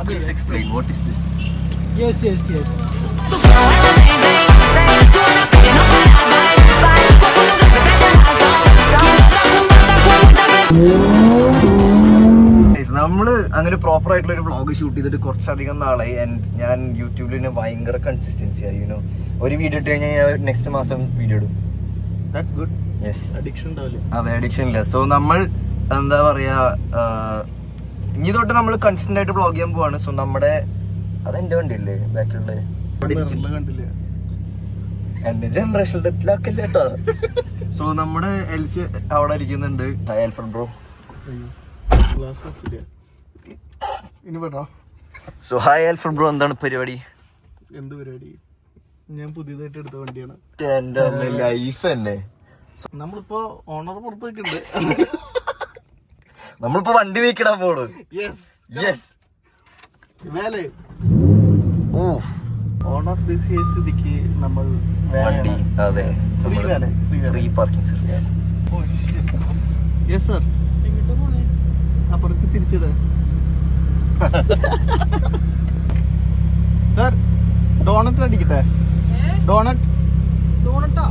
please explain what is this? Yes. നമ്മള് അങ്ങനെ proper ആയിട്ടുള്ള ഒരു വ്ളോഗ് ഷൂട്ട് ചെയ്തിട്ട് കുറച്ചധികം നാളായി. ഞാൻ യൂട്യൂബിൽ തന്നെ ഭയങ്കര കൺസിസ്റ്റൻസി ആയി. യുനോ ഒരു വീഡിയോ ഇട്ട് കഴിഞ്ഞാൽ ഞാൻ നെക്സ്റ്റ് മാസം വീഡിയോ ഇടും. That's good. Yes. Addiction ഉണ്ടാവില്ല. അതെ, അഡിക്ഷൻ ഇല്ല. സോ നമ്മൾ എന്താ പറയാ, ഇനി തൊട്ട് നമ്മൾ കൺസിസ്റ്റന്റ് ആയിട്ട് വ്ളോഗ് ചെയ്യാൻ പോവാണ്. സോ നമ്മുടെ അതെന്റെ വണ്ടിയല്ലേ ബാക്കിലുള്ള കണ്ടില്ല എന്റെ ജനറേഷൻ കേട്ടോ. സോ നമ്മുടെ എൽസി അവിടെ ഇരിക്കുന്നുണ്ട്. Alfred bro. So hi Alfred bro, എന്താണ് പരിപാടി? എന്ത് പരിപാടി? ഞാൻ പുതിയതായിട്ട് എടുത്ത വണ്ടിയാണ്. എന്റെ ലൈഫ് തന്നെ. നമ്മളിപ്പോ ഓണർ പുറത്തേക്കുണ്ട്. നമ്മളിപ്പോ വണ്ടി വെക്കിടാൻ പോണു. യെസ് വേലേ ഓണർ ബിസി ആയ സ്ഥിതിക്ക് നമ്മൾ വണ്ടി, അതെ, free parking service. Yes sir. അപ്പുറത്ത് തിരിച്ചിട സർ. ഡോണറ്റ് അടിക്കട്ടെ? ഡോണറ്റാ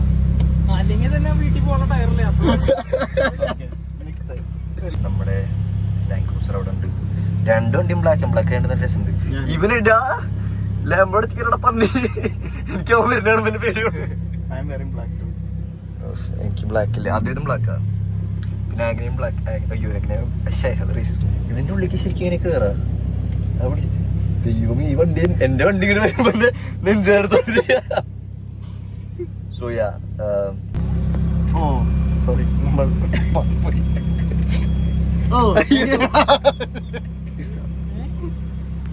അല്ലെങ്കിൽ തന്നെ വീട്ടിൽ പോകണ ടയറില്ലേ. നമ്മുടെ ലാൻഡ് ക്രൂസർ അവിടെ ഉണ്ട്. രണ്ടു വണ്ടിയും ബ്ലാക്ക് ആൻഡ് ബ്ലാക്ക് ആയിട്ട് രസമുണ്ട്. ഇവനിടാ ലാമ്പോടെ പന്നി. എനിക്ക് വരുന്നതാണ് പിന്നെ പേടിയാണ്. എനിക്ക് ബ്ലാക്ക് ഇല്ല, അതും ബ്ലാക്കാ. പിന്നെ ആഗ്നയും ബ്ലാക്ക്. അയ്യോ ആഗ്നയും അത് റേസിസ്റ്റ്. ഇതിന്റെ ഉള്ളിലേക്ക് ശരിക്കും ഇങ്ങനെ കേറാ. ദൈവം, ഈ വണ്ടി എന്റെ വണ്ടി ഇങ്ങനെ വരുമ്പോ നെഞ്ചേർത്തോ. So yeah, sorry.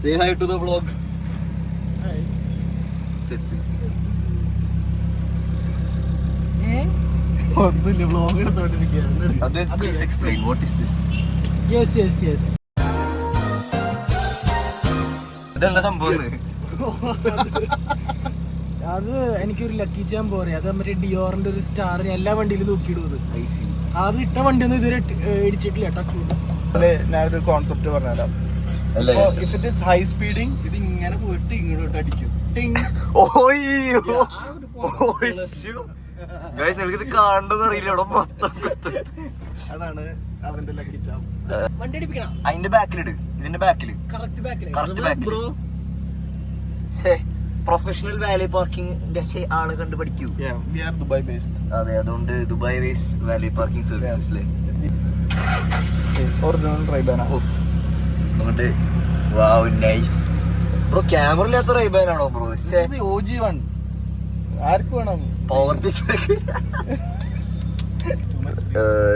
say hi to the vlog. Hi. Set. ഒന്നുമില്ല, വ്ളോഗ് എടുത്തോണ്ടിരിക്കുകയാണ്. Please explain what is this? Yes. ഇതെന്താ സംഭവം? അത് എനിക്കൊരു ലക്കി ജാമ്പ് പറയാം. അത് മറ്റേ ഡിയോറിന്റെ ഒരു സ്റ്റാർ എല്ലാ വണ്ടിയിലും തൂക്കിയിടും. അത് ഇട്ട വണ്ടിയൊന്നും ഇതുവരെ ഇടിച്ചിട്ടില്ല. ടച്ച് ഞാൻ ഒരു കോൺസെപ്റ്റ് പറഞ്ഞുതരാം. If it is high speeding, ഇത് ഇങ്ങനെ പോയിട്ട് ഇങ്ങോട്ട് അടിക്കും. അതാണ് അവന്റെ ലക്കി ജാമ്പ്. വണ്ടി അടിപ്പിക്കണം. അതിന്റെ ബാക്കിലിട്, ഇതിന്റെ ബാക്കില് കറക്റ്റ് ബാക്കിൽ. പ്രൊഫഷണൽ വാലി പാർക്കിംഗ് ആണ് കണ്ടു പഠിക്കൂ. അതെ, അതുകൊണ്ട് ദുബായ് ബേസ് വാലി പാർക്കിംഗ് സർവീസസിലെ ഒറിജിനൽ റൈബാൻ. അതുകൊണ്ട് വാവ്, നൈസ് ബ്രോ. ക്യാമറ ഇല്ലാത്ത റൈബാൻ ആണോ ബ്രോ? OG1 ആർക്ക് വേണം? Power display.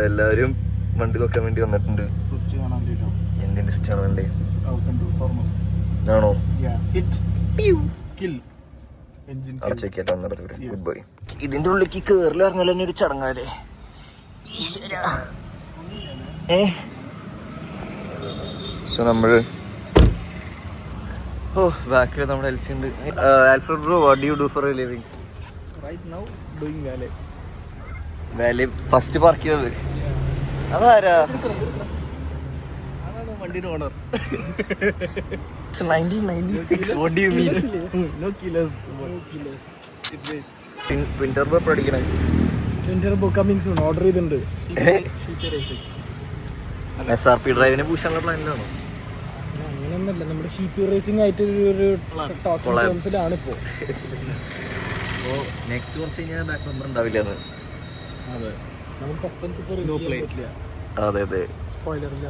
എല്ലാവരും വണ്ടി നോക്കാൻ വേണ്ടി വന്നിട്ടുണ്ട്. സ്വിച്ച് കാണാനില്ലല്ലോ. എന്തിന്റെ സ്വിച്ച് ആണ് വേണ്ടേ? ആണോ? അടച്ചു വെക്കാട്ടോ ഒന്നിടത്ത്. Good bye. ഇതിന്റെ ഉള്ളിലേക്ക് കേറിൽ ഇറങ്ങാൻ തന്നെ ഒരു ചടങ്ങാലേ. സോ നമ്മൾ ബാക്കിൽ നമ്മുടെ എൽസി ഉണ്ട്. Alfred bro, what do you do for a living? Right now doing valet. Valet first park ചെയ്തത് അതാരാ? അതാണ് വണ്ടിയുടെ owner. 1996. What do you mean? No killers. It's waste. Twin turbo പഠിക്കണേ. Twin turbo coming soon. Order ചെയ്തിട്ടുണ്ട്. SRP ഡ്രൈവിനെ പൂശാനുള്ള പ്ലാനിലാണോ? അങ്ങനെയൊന്നുമല്ല, നമ്മുടെ sheep racing ആയിട്ട് ഒരു ടോക്കിംഗ് ടേംസിലാണ് ഇപ്പോൾ. നെക്സ്റ്റ് കുറച്ച് കഴിഞ്ഞാൽ ബാക്ക് നമ്പർ ഉണ്ടാവില്ല. അതെ, നമ്മൾ സസ്പെൻസ് ഇപ്പോൾ. അതെ,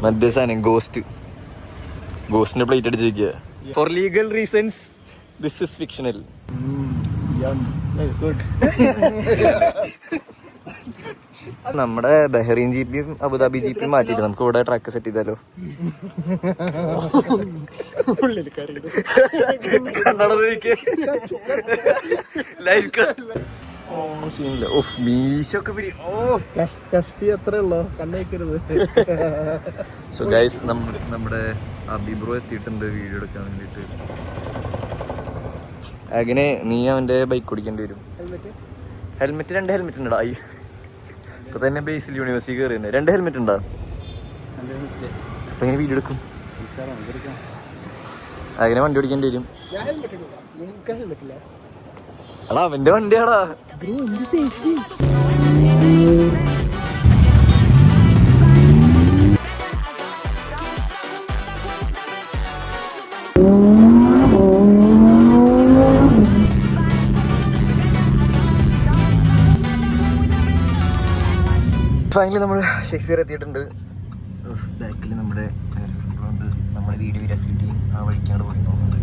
മറ്റേ സാധനം ഗോസ്റ്റിന്റെ പ്ലേറ്റ് അടിച്ചിരിക്കുക. For legal reasons this is fictional. നമ്മുടെ ബഹ്റൈൻ ജിപിയും അബുദാബി ജിപിയും മാറ്റിയിട്ട് നമുക്ക് ഇവിടെ ട്രാക്ക് സെറ്റ് ചെയ്താലോ? സോ ഗൈസ്, നമ്മുടെ അബിബ്രോ എത്തിയിട്ടുണ്ട് വീഡിയോ എടുക്കാൻ വേണ്ടിട്ട്. അങ്ങനെ നീ അവന്റെ ബൈക്ക് ഓടിക്കേണ്ടി വരും. ഹെൽമെറ്റ് 2 ഹെൽമെറ്റ് ഉണ്ടോ? ഇപ്പൊ തന്നെ ബേസിൽ യൂണിവേഴ്സിറ്റി കയറി തന്നെ 2 ഹെൽമെറ്റ് ഉണ്ടോ? അപ്പൊ എങ്ങനെ വീഡിയോ എടുക്കും? അങ്ങനെ വണ്ടി ഓടിക്കേണ്ടി വരും. ഞാൻ ഹെൽമെറ്റ് ഇടില്ല, എനിക്ക് ഹെൽമെറ്റ് ഇല്ല. എടാ അവന്റെ വണ്ടിയാടാ. ബ്രോ എന്ത് സേഫ്റ്റി. ഫൈനലി നമ്മൾ ഷേക്സ്പിയർ എത്തിയിട്ടുണ്ട്. ബാക്കിൽ നമ്മുടെ ഉണ്ട്. നമ്മുടെ വീഡിയോ റെഫ്യൂട്ട് ചെയ്യും. ആ വഴിക്കാണ് പോയി തോന്നുന്നുണ്ട്.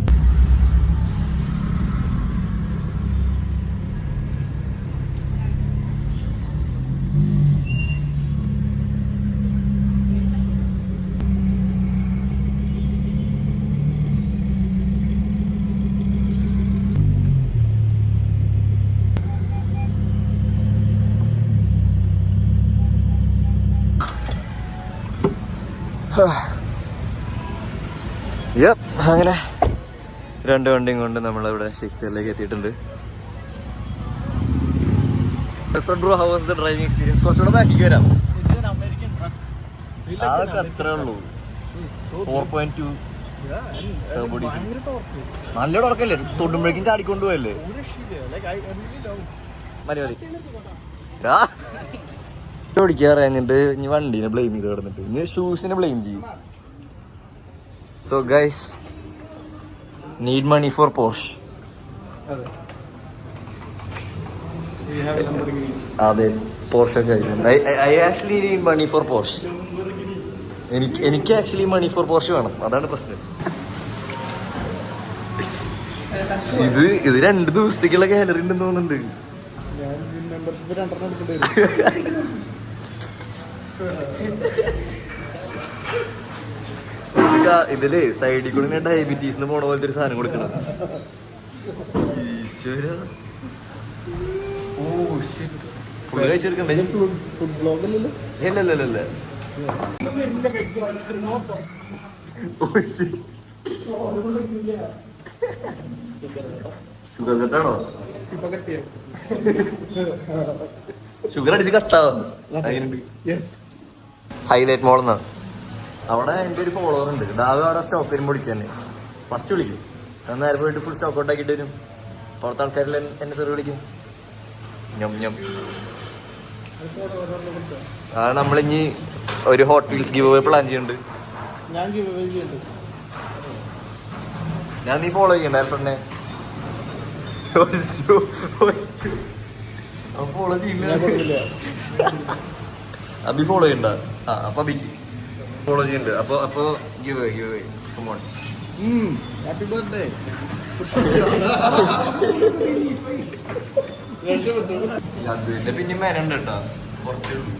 അങ്ങനെ 2 വണ്ടിയും കൊണ്ട് നമ്മളിവിടെ ഷേക്സ്പിയറിലേക്ക് എത്തിയിട്ടുണ്ട്. Bro, how was the driving experience? കുറച്ചുകൂടെ ബാക്കിക്ക് വരാം. അതൊക്കെ അത്രേ ഉള്ളൂ. 4.2 നല്ല ടോർക്കല്ലേ, തൊടുമ്പോഴേക്കും ചാടിക്കൊണ്ടു പോയല്ലേ. മതി മതി ഓടിക്കാറ്. എന്നിട്ട് ഇനി വണ്ടീനെ ബ്ലെയിം ചെയ്ത് കിടന്നിട്ട് ഇനി ഷൂസിനെ ബ്ലെയിം ചെയ്യും. So guys, need money for Porsche. അതെ, Porsche I actually need money for Porsche. എനിക്ക് ആക്ച്വലി മണി ഫോർ Porsche വേണം. അതാണ് പ്രശ്നം. ഇത് 2 ദിവസത്തേക്കുള്ള ഗാലറി ഉണ്ടെന്ന് തോന്നുന്നുണ്ട്. ഇതില് സൈഡിൽ കൂടെ ഡയബറ്റീസിന് പോണ പോലത്തെ ഒരു സാധനം കൊടുക്കണം. ഈശ്വര, ഫുഡ് കഴിച്ചെടുക്കണ്ടേ? ഇല്ലല്ലല്ല, ഷുഗർ കട്ടാണോ? ഷുഗർ അടിച്ച് കട്ടാവും. ഹൈലൈറ്റ് മോൾ എന്നാ അവിടെ എൻ്റെ ഒരു ഫോളോവർ ഉണ്ട്. ദാവ് അവിടെ സ്റ്റോക്ക് വരുമ്പോൾ വിളിക്കുക തന്നെ. ഫസ്റ്റ് വിളിക്കും. നേരെ പോയിട്ട് ഫുൾ സ്റ്റോക്ക് ഔട്ട് ആക്കിയിട്ട് വരും. പുറത്തെ ആൾക്കാരെല്ലാം എന്നെ തെറി വിളിക്കും. അതാണ് നമ്മളിനി ഒരു hot wheels give away plan ചെയ്യുന്നുണ്ട്. ഞാൻ നീ ഫോളോ ചെയ്യണ്ട ഫ്രണ്ടെ. ഫോളോ ചെയ്യില്ല. അബി ഫോളോ ചെയ്യണ്ട. അപ്പൊ അബിക്ക് ഫോളോ ചെയ്യുന്നുണ്ട്. അപ്പൊ give away come on. Happy birthday. അതിന്റെ പിന്നെ മേനുണ്ട് കേട്ടോ, കുറച്ചേ ഉള്ളൂ.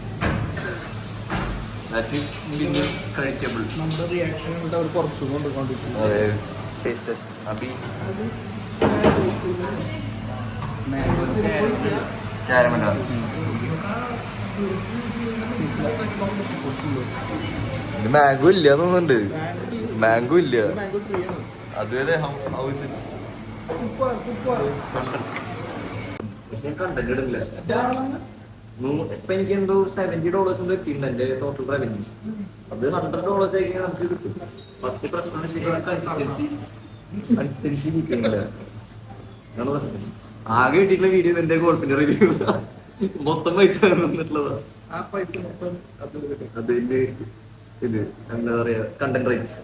ദാറ്റ് ഈസ് പിന്നെ കഴിക്കബിൾ. നമ്മുടെ റിയാക്ഷൻ കൊണ്ട് അവർ കുറച്ചു കൊണ്ടിരിക്കുന്നു. അതെ, ടേസ്റ്റ് ടെസ്റ്റ്. അബി ക്യാരമൽ ഇത് മാംഗോ ഇല്ല തോന്നുന്നുണ്ട്. മാംഗോ ഇല്ല. അതുവരെ ഹൗസ് കണ്ടന്റ് ഇടില്ല. ഇപ്പൊ എനിക്ക് എന്തോ $70 എത്തിയിട്ടുണ്ട് എന്റെ ടോട്ടൽ റവന്യൂ. അത് $100 ആയിരിക്കും നമുക്ക് കിട്ടും. 10% അനുസരിച്ച് കിട്ടുന്നില്ല. ആകെ കിട്ടിയിട്ടുള്ള വീഡിയോ എന്റെ ഗോൾഫിന്റെ റിവ്യൂ. മൊത്തം പൈസ തന്നിട്ടുള്ളതാ. അതിന്റെ ഇത് എന്താ പറയാ, കണ്ടന്റ് റൈറ്റ്സ്.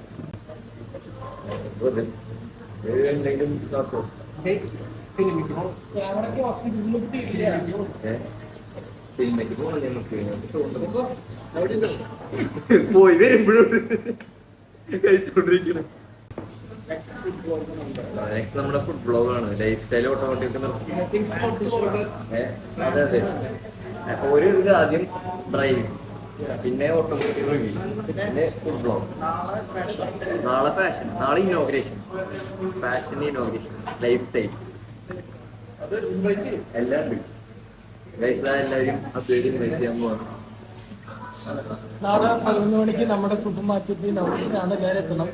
പോയി വരുമ്പോഴും കഴിച്ചോണ്ടിരിക്കണം. നെക്സ്റ്റ് നമ്മുടെ ഫുഡ് ബ്ലോഗാണ്. Lifestyle automatic. അതെ അതെ, ഒരു ഇത് ആദ്യം ഡ്രൈവിംഗ്, പിന്നെ ഓട്ടോമാറ്റിക് റിവ്യൂ, പിന്നെ ഫുഡ് ബ്ലോഗ്. നാളെ ഫാഷൻ, നാളെ inauguration, fashion inauguration, lifestyle എല്ലാം ഉണ്ട്. എല്ലാവരും അപ്ഡേറ്റ് ഇൻവൈറ്റ് ചെയ്യാൻ പോവാണ്. നാളെ 11 മണിക്ക് നമ്മുടെ സൂപ്പർ മാർക്കറ്റിൽ നൗറീസിലാണ് എല്ലാവരും എത്തണം.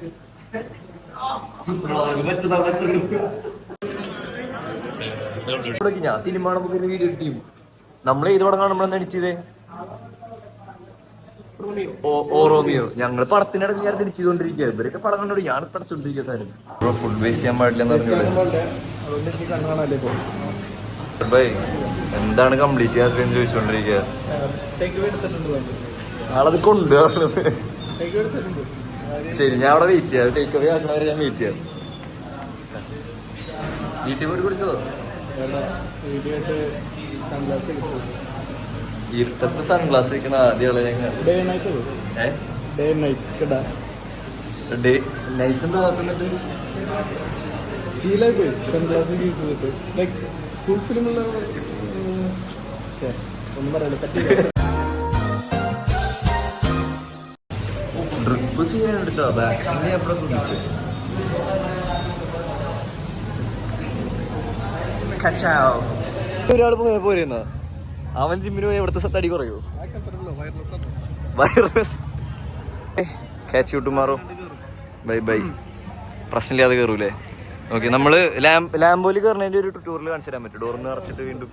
ഞാൻ സിനിമ വീഡിയോ കിട്ടിയും. നമ്മൾ ഏത് പടം കാണുമ്പോഴാണ് അടിച്ചത്? റോമിയോ ഞങ്ങൾ പടത്തിനിടയിൽ ഞാൻ തിരിച്ചുകൊണ്ടിരിക്കുക. ഇവരൊക്കെ പടം കണ്ടോണ്ട് ഞാൻ പഠിച്ചോണ്ടിരിക്കുക. സാധനം ഫുഡ് വേസ്റ്റ് ചെയ്യാൻ പാടില്ല. എന്താണ് കംപ്ലീറ്റ് ചെയ്യാത്തതെന്ന് ചോദിച്ചോണ്ടിരിക്കുക. ആളത് കൊണ്ടുപോകുന്നത്. ശരി, ഞാൻ അവിടെ വെയിറ്റ് ചെയ്യാം. ടേക്ക് അവേ ആക്കണവരെ ഞാൻ വെയിറ്റ് ചെയ്യാം. വീട്ടിൽ പോയിട്ട് കുടിച്ചോ? ഇരുട്ടത്ത് സൺഗ്ലാസ് വെക്കണ ആദ്യമുള്ള ഞങ്ങൾ നൈറ്റ് എന്താ നോക്കുന്നുണ്ട്? ഡ്രിപ്പ് ചെയ്യാനുണ്ട് കേട്ടോ. ബാക്കിൽ എപ്പോഴും ശ്രദ്ധിച്ചു. ഒരാൾ പോയ പോരുന്ന അവൻ ജിമ്മിന് പോയി എവിടുത്തെ തടി കുറയോ? Virus. Catch you tomorrow. Bye bye. പ്രശ്നമില്ലാതെ കയറൂലേ? ഓക്കെ, നമ്മള് ലാംബോയിൽ കയറുന്നതിന്റെ ഒരു ട്യൂട്ടോറിയൽ കാണിച്ചു തരാൻ പറ്റും. ഡോറിന് അടച്ചിട്ട് വീണ്ടും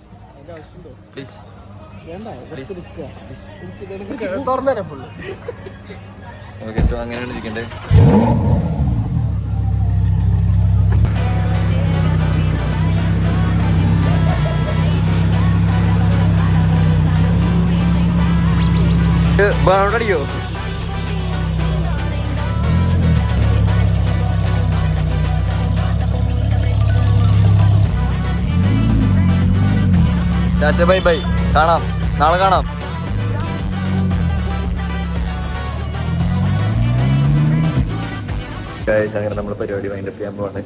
പ്ലീസ്. ഓക്കെ, സോ അങ്ങനെയാണ് ഇരിക്കണ്ടേ. അടിയോ? ടാറ്റ ബൈ ബൈ. കാണാം, നാളെ കാണാം. അങ്ങനെ നമ്മുടെ പരിപാടി വൈൻഡപ്പ് ചെയ്യാൻ പോവാണ്.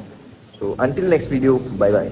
So until next video, bye by.